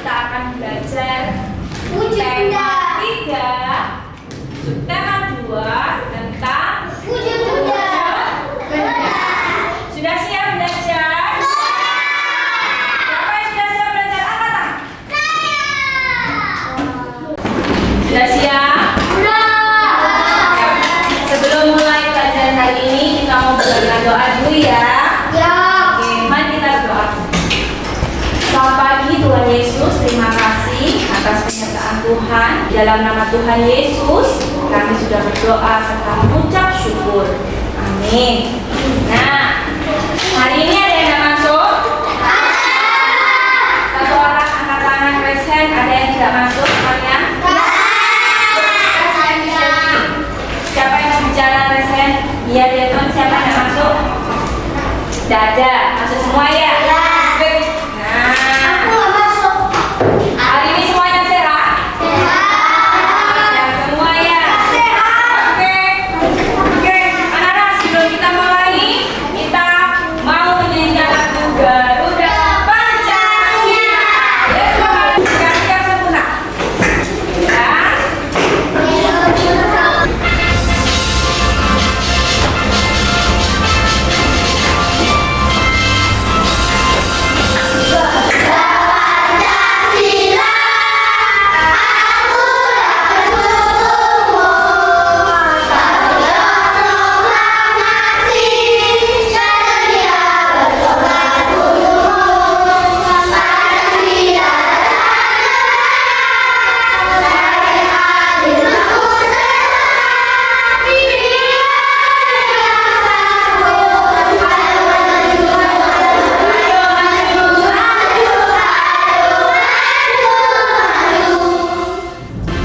kita akan belajar Wujud benda. tema 3, subtema 2 tentang Wujud benda. Sudah siap belajar? Siapa yang sudah siap belajar? Angkat tangan. Sudah siap? Sebelum mulai pelajaran hari ini, kita mau belajar doa dulu ya. Oke, mari kita berdoa. Selamat pagi Tuhan Yesus, terima kasih atas penyertaan Tuhan. Di dalam nama Tuhan Yesus, kami sudah berdoa serta mengucap syukur. Amin. Nah, hari ini ada yang tidak masuk? Satu orang angkat tangan present, ada yang tidak masuk kalian? Present, siapa yang mau bicara present? Iya, Deton, siapa yang tidak masuk? Tidak ada, masuk semua ya? Nah, hari ini semuanya sehat? Sehat semua ya? Oke, anak-anak, sebelum kita mulai, kita mau menyanyikan lagu Garuda Pancasila. Ya, semuanya siap sempurna. Ya.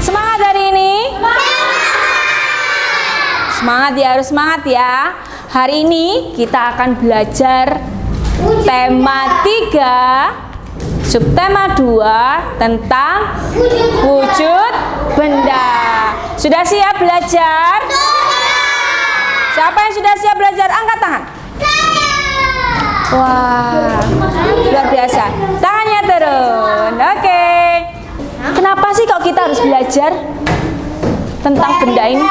Semangat hari ini? Semangat ya, harus semangat ya. Hari ini kita akan belajar tema 3, subtema 2 tentang wujud benda. Sudah siap belajar? Siapa yang sudah siap belajar? Angkat tangan. Wah, luar biasa. Tangannya turun. Oke. Kenapa sih kok kita harus belajar tentang benda ini?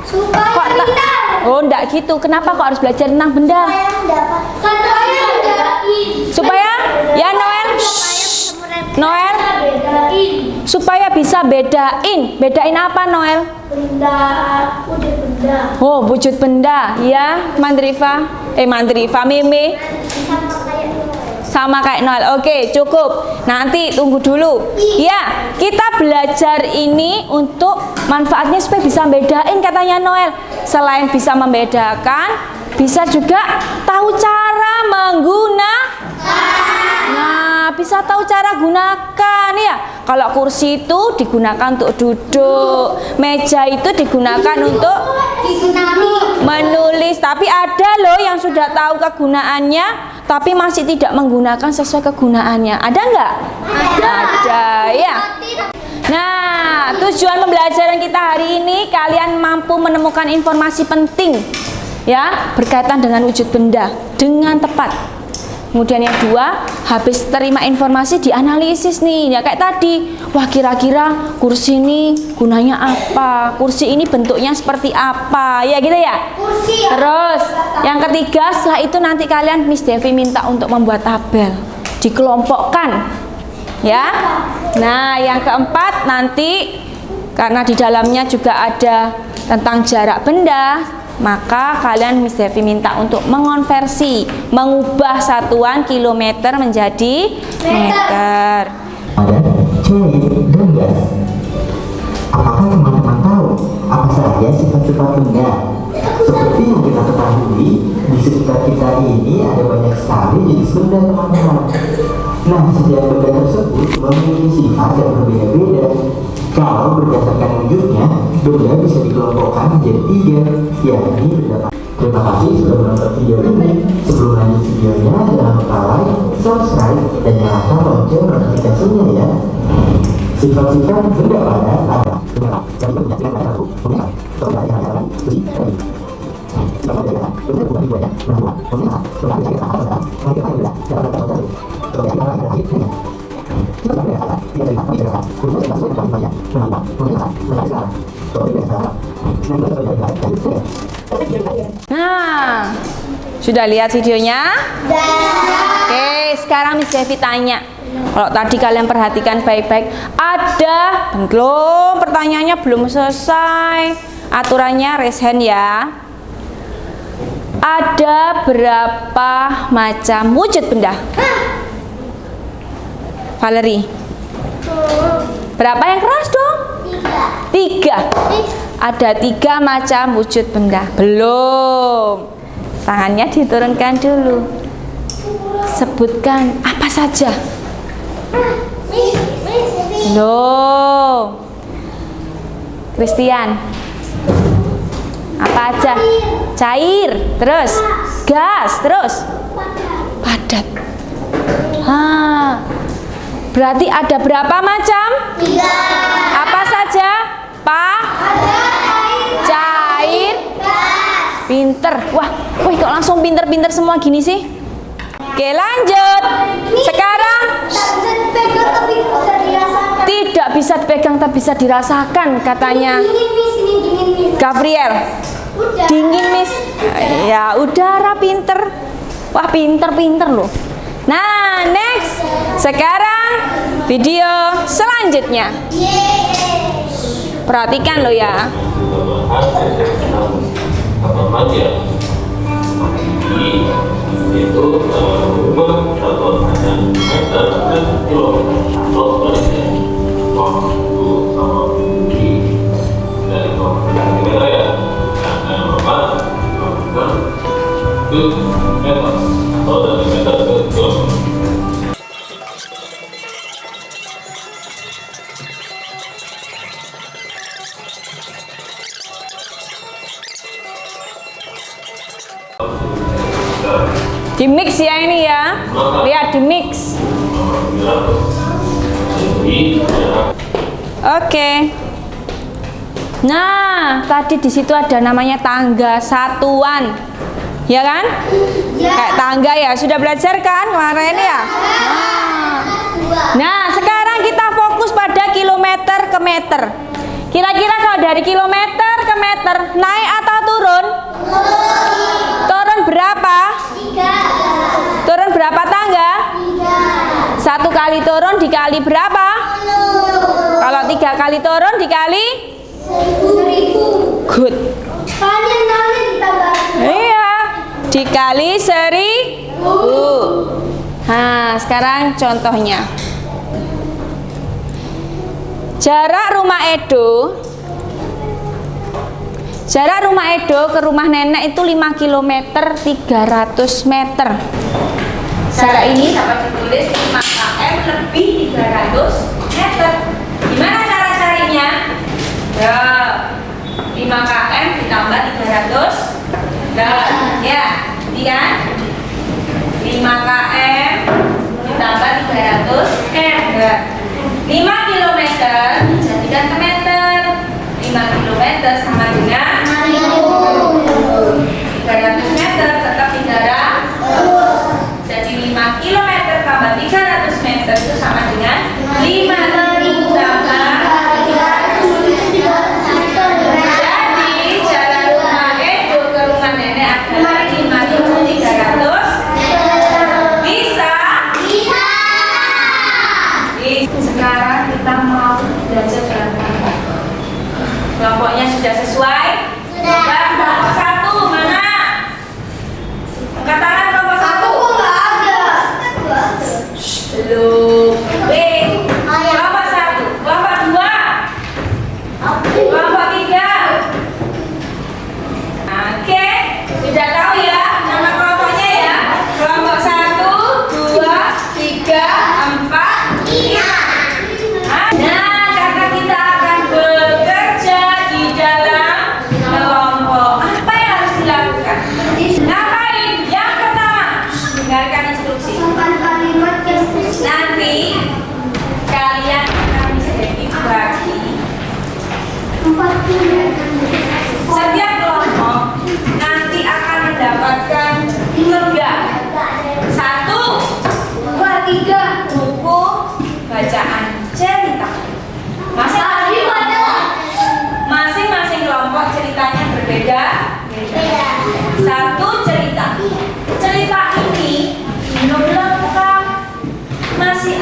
Supaya Kok tak? Oh, enggak gitu. Kenapa kok harus belajar tentang benda? Supaya ya Noel. Noel. Supaya bisa bedain. Bedain apa Noel? Wujud benda. Oh, wujud benda. Ya, Mandriva. Mandriva, Meme. Sama kayak Noel. Oke, cukup. Nanti tunggu dulu. Ya, kita belajar ini untuk manfaatnya supaya bisa bedain katanya Noel. Selain bisa membedakan, bisa juga tahu cara menggunakan. Nah, bisa tahu cara gunakan ya. Kalau kursi itu digunakan untuk duduk, meja itu digunakan untuk menulis. Tapi ada loh yang sudah tahu kegunaannya, tapi masih tidak menggunakan sesuai kegunaannya. Ada nggak? Ada ya. Nah, tujuan pembelajaran kita hari ini kalian mampu menemukan informasi penting ya berkaitan dengan wujud benda dengan tepat. Kemudian yang kedua, habis terima informasi dianalisis nih ya kayak tadi. Wah, kira-kira kursi ini gunanya apa? Kursi ini bentuknya seperti apa? Ya gitu ya. Terus yang ketiga, setelah itu nanti kalian Miss Devi minta untuk membuat tabel, dikelompokkan ya. Nah, yang keempat nanti karena di dalamnya juga ada tentang jarak benda, maka kalian Miss Devi minta untuk mengonversi, mengubah satuan kilometer menjadi meter. Ada cair dan gas. Apakah teman-teman tahu apa saja sifat-sifat benda? Seperti yang kita ketahui, di sekitar kita ini ada banyak sekali jenis benda teman-teman. Nah, setiap benda tersebut memiliki sifat yang berbeda-beda. Kalau berdasarkan wujudnya, benda bisa dikelompokkan menjadi 3, yakni benda. Terima kasih sudah menonton video ini. Sebelum lanjut videonya, jangan lupa like, subscribe, dan nyalakan lonceng notifikasinya ya. Sifat-sifat benda pada ada Nah, sudah lihat videonya? Oke, sekarang Miss Devi tanya. Kalau tadi kalian perhatikan baik-baik, ada belum? Pertanyaannya belum selesai. Aturannya raise hand ya. Ada berapa macam wujud benda? Valerie. Berapa yang keras dong? 3. Ada 3 macam wujud benda. Belum. Tangannya diturunkan dulu. Sebutkan apa saja. Belum. Christian. Apa aja? Cair, terus gas, terus padat. Berarti ada berapa macam? 3. Apa saja? Cair, pinter. Wah, kok langsung pinter-pinter semua gini sih? Oke, lanjut. Sekarang tidak bisa dipegang tapi bisa dirasakan katanya Gabriel. Dingin, Miss. Ya, udara pinter. Wah, pinter-pinter loh. Nah, next. Sekarang video selanjutnya. Perhatikan loh ya. Itu rumah atau hanya meter dan kilometer sebaliknya waktu sama tinggi dari kilometer ya yang normal ke meter atau dari meter ke kilometer. Di mix ya ini ya. Lihat di mix. Oke. Nah, tadi di situ ada namanya tangga satuan. Ya kan? Kayak tangga ya. Sudah belajar kan kemarin ya? Nah, sekarang kita fokus pada kilometer ke meter. Kira-kira kalau dari kilometer ke meter naik atau turun? Turun berapa? 3. Turun berapa tangga? 1 kali turun dikali berapa? Kalau 3 kali turun dikali? 1000. Good. Iya. Dikali 1000. Nah, sekarang contohnya. Jarak rumah Edo ke rumah nenek itu 5 km 300 meter. Jarak ini dapat ditulis 5 km lebih 300 meter. Gimana cara carinya? Ya, 5 km ditambah 300. Ya, ini kan? 5 km ditambah 300 meter. 5 km dijadikan ke meter. 5 km sama dengan 300 meter tetap 300. Jadi 5 km tambah 300 meter itu sama dengan 5.000 tambah 300. Jadi jarak rumah Edo ke rumah nenek adalah 5.300. Bisa? Sekarang kita mau belajar jalan kaki. Kelompoknya sudah sesuai? Sudah. Kelompok 1 mana? Angkat tangan kelompok 1. Nggak ada. Belum. Kelompok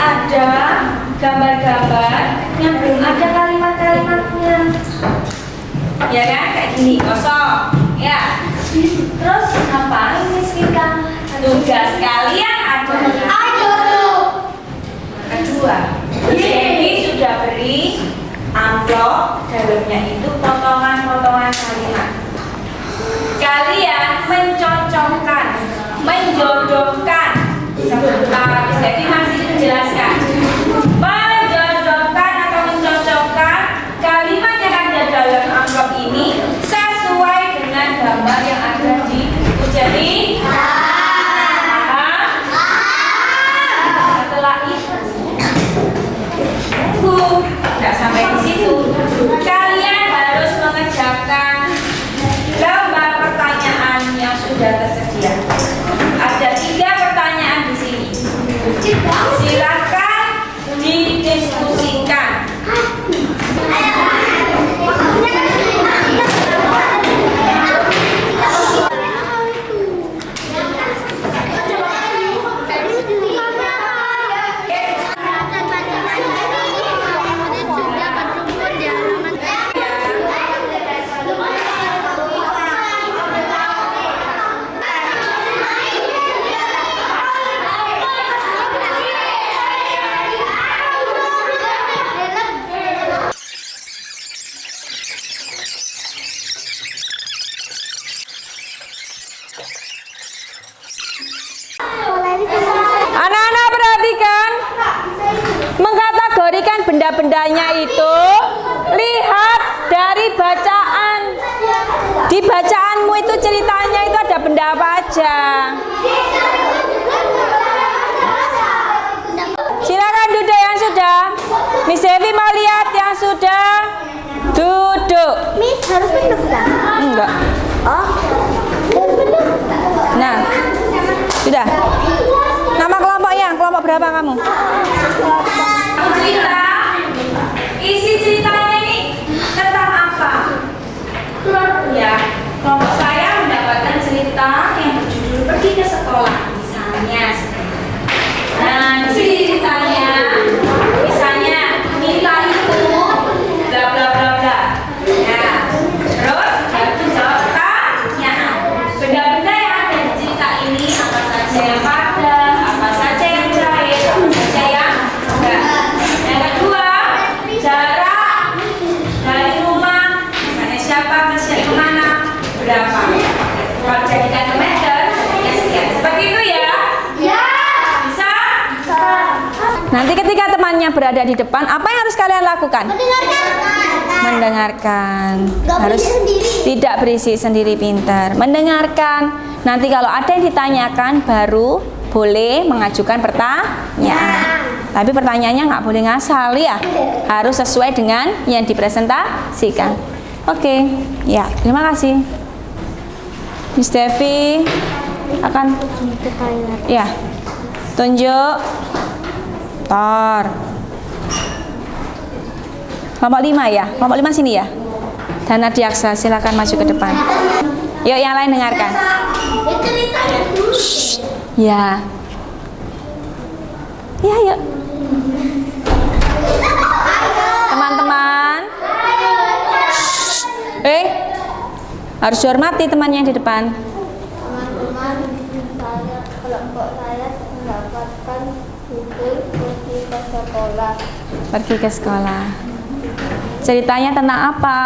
ada gambar-gambar yang belum ada kalimat-kalimatnya. Ya kan, kayak gini, kosong. Ya. Terus ngapain Miss kita? Tugas kalian adalah kedua. Jadi sudah beri amplop, dalamnya itu potongan-potongan kalimat. Kalian mencocokkan, menjodohkan. Sebentar, jadi masih dijelaskan. Menjodohkan atau mencocokkan kalimat yang ada dalam amplop ini sesuai dengan gambar yang ada di jadi. Setelah itu, tidak sampai di situ. Kalian harus mengerjakan gambar pertanyaan yang sudah tersedia. Ada 3 pertanyaan di sini. Silakan didiskusikan. Anak-anak perhatikan, mengkategorikan benda-bendanya itu lihat dari bacaan. Di bacaanmu itu ceritanya itu ada benda apa aja. Silakan duduk yang sudah. Miss Devi mau lihat yang sudah duduk. Miss harus duduk kan? Enggak. Oh. Nah, sudah. Nama kelompoknya, kelompok berapa kamu? Cerita. Isi ceritanya ini tentang apa? Ya, kelompok saya mendapatkan cerita yang berjudul Pergi ke Sekolah, misalnya. Nah, di sini ceritanya, misalnya Nita itu bla bla bla bla. Nah, terus harus menjawab pertanyaan. Benda-benda yang ada di cerita ini apa saja yang padat, apa saja yang cair, apa saja yang enggak. Yang kedua, jarak dari rumah, misalnya siapa ke mana, berapa. Kalau jadikan ke meter, ya sekian. Seperti itu ya? Ya. Bisa? Nanti ketika temannya berada di depan, apa yang harus kalian lakukan? Mendengarkan. Harus tidak berisi sendiri, pintar. Mendengarkan. Nanti kalau ada yang ditanyakan baru boleh mengajukan pertanyaan. Tapi pertanyaannya nggak boleh ngasal ya. Harus sesuai dengan yang dipresentasikan. Oke. Ya, terima kasih. Miss Devi akan ya. Tunjuk. Tor. Kelompok 5 ya? Kelompok 5 sini ya? Dan Adiaksa, silakan maju ke depan. Yuk yang lain dengarkan. Shh. Ya. Ya, yuk. Teman-teman. Harus dihormati temannya yang di depan. Teman-teman, saya kelompok saya mendapatkan buku pergi ke sekolah. Pergi ke sekolah. Ceritanya tentang apa?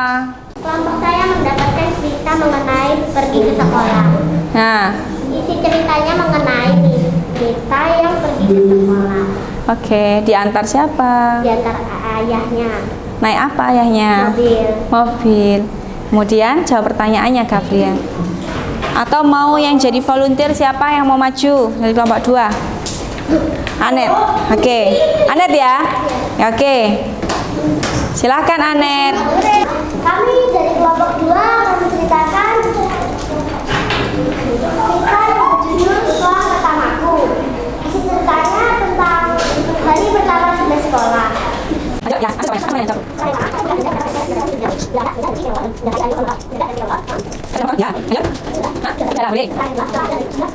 Kelompok saya mendapatkan cerita mengenai pergi ke sekolah. Nah, Isi ceritanya mengenai Nita yang pergi ke sekolah. oke. Diantar siapa? Diantar ayahnya. Naik apa ayahnya? Mobil. Mobil. Kemudian jawab pertanyaannya, Gabriel. Atau mau yang jadi volunteer siapa yang mau maju dari kelompok 2? Anet. Oke. Anet ya? Ya, oke. Silahkan Anet. Kami dari kelompok 2 akan menceritakan cerita yang berjudul Sekolah Pertamaku. Isi ceritanya tentang hari pertama di sekolah. Ya, sama yang jawab. Ya, ayo. Hah? Boleh.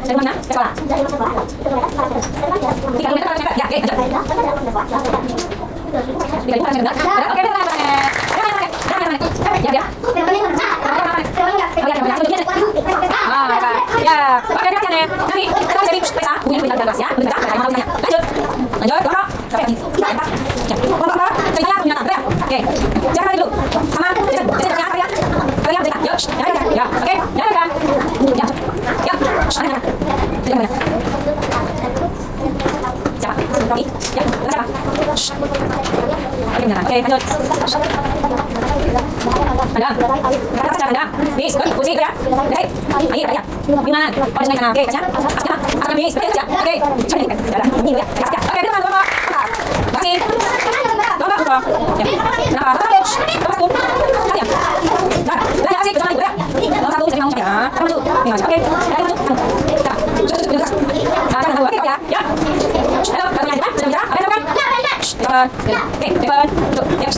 Dari mana? Sekolah. 3 kilometer. Ya, oke. Ya, pakai kaca nih. Nanti kita jadi pesa, punya punya gelas ya. Bentar, lanjut. Lanjut, kelompok. Kelompok, cerita punya tanda. Oke, jangan dulu. Sama, cerita kalian. Kalian cerita. Yuk, ya, oke, ya. Cerita. Siapa? Rocky. Ya, siapa? Oke, lanjut. Ada. Bis, kursi ya. Oke. Ayo, ya. Gimana? Oh, dengan sana. Oke, kaca. Akan bis, ya. Oke. Jalan. Ini ya. Oke, depan kelompok. Kasih. Kelompok. Ya. Nah, terus. Kelompok. Kalian. Nah, kasih ke sana ya. Kelompok satu saya mau ya. Maju. Oke. Maju. Oke, ya. Ya. Halo, kalian ya. Sudah bicara? Apa yang oke, depan. Ya.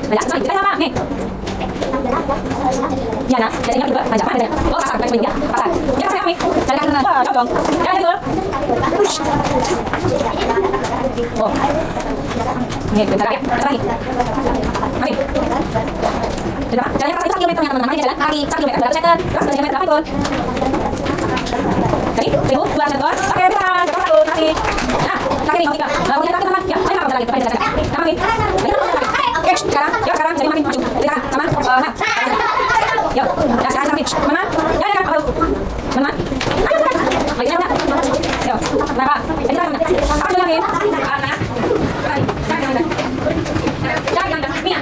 Banyak sekali, kita sama, nih. Ya, nah, biasanya juga banyak mana biasanya. Oh, pasar, banyak pasar. Ya, pasar kami. Cari kanan, jauh dong. Ya, itu. Oh. Nih, bentar lagi, bentar lagi. Mari. Sudah, jalannya pasar 1 kilometer ya, teman-teman. Mari jalan kaki 1 kilometer, 200 meter. Terus 200 meter, berapa itu? Jadi, 1.200 meter. Oke, depan, depan satu, kaki. Nah, kaki nih, kaki. Nah, punya kaki teman. Ya, ayo, bentar lagi, depan jalan. Kami. Oke, sekarang jadi makin maju. Kita sama, nah, yuk, ya sekarang makin, mana? Ya, mana? Ayo, lagi mana? Yuk, kenapa? Jadi mana? Apa dulu lagi? Mana? Jangan, Mia,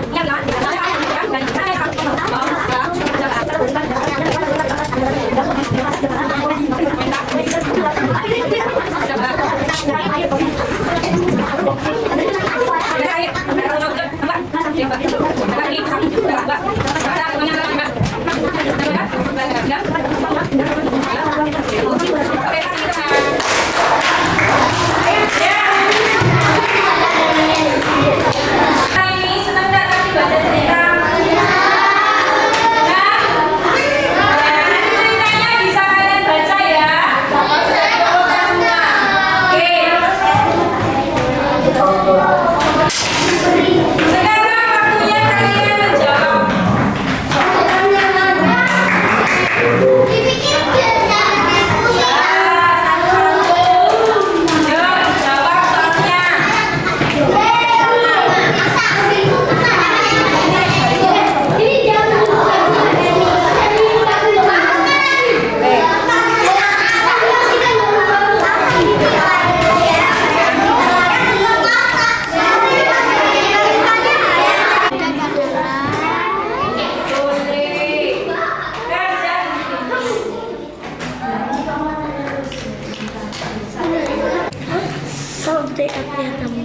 Sampai akhirnya kamu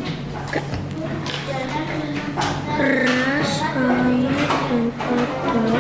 keras air dan kotor.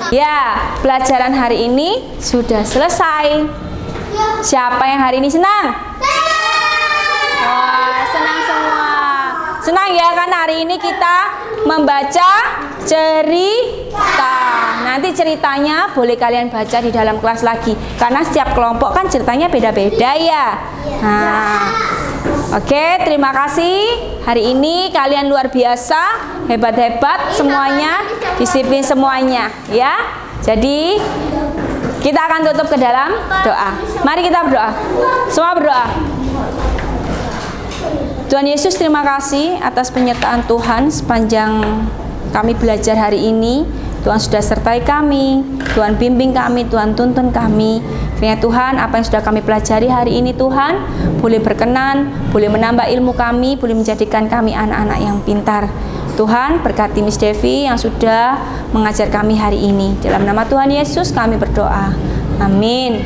Ya, pelajaran hari ini sudah selesai. Siapa yang hari ini senang? Wah, senang semua. Senang ya, karena hari ini kita membaca cerita. Nanti ceritanya boleh kalian baca di dalam kelas lagi. Karena setiap kelompok kan ceritanya beda-beda ya. Nah, oke, terima kasih. Hari ini kalian luar biasa, hebat-hebat semuanya, disiplin semuanya ya. Jadi kita akan tutup ke dalam doa. Mari kita berdoa. Semua berdoa. Tuhan Yesus, terima kasih atas penyertaan Tuhan sepanjang kami belajar hari ini. Tuhan sudah sertai kami, Tuhan bimbing kami, Tuhan tuntun kami. Kiranya Tuhan, apa yang sudah kami pelajari hari ini Tuhan, boleh berkenan, boleh menambah ilmu kami, boleh menjadikan kami anak-anak yang pintar. Tuhan, berkati Miss Devi yang sudah mengajar kami hari ini. Dalam nama Tuhan Yesus kami berdoa. Amin.